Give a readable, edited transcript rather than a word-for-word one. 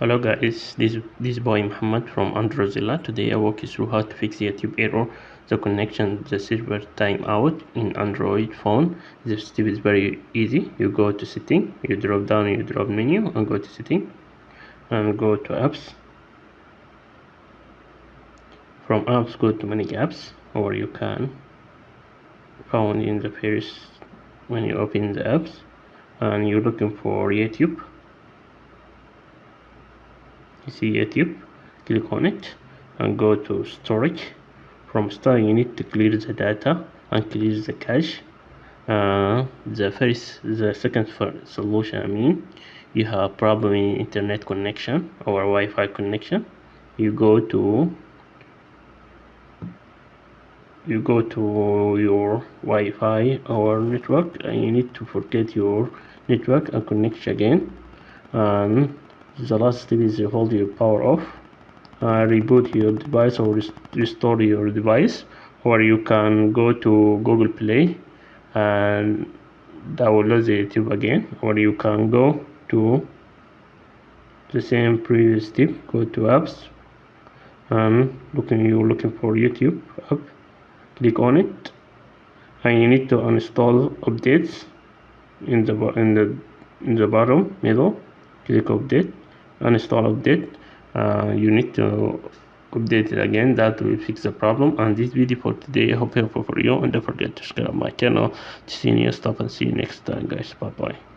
Hello guys, this boy Muhammad from Androzilla. Today I walk you through how to fix YouTube error, the connection, the server timeout in Android phone. This step is very easy. You go to setting, you drop down, you drop menu and go to setting and go to apps. From apps go to manage apps, or you can found in the first when you open the apps and you're looking for YouTube. You see YouTube, click on it and go to storage. From storage you need to clear the data and clear the cache. The second solution, you have problem in internet connection or Wi-Fi connection. You go to your Wi-Fi or network and you need to forget your network and connect again. And the last step is you hold your power off, reboot your device or restore your device, or you can go to Google Play and download the YouTube again, or you can go to the same previous step, go to apps and you're looking for YouTube app, click on it and you need to uninstall updates in the bottom middle. Click update, uninstall update. You need to update it again. That will fix the problem. And this video for today I hope helpful for you, and don't forget to subscribe my channel to see new stuff, and see you next time guys. Bye bye.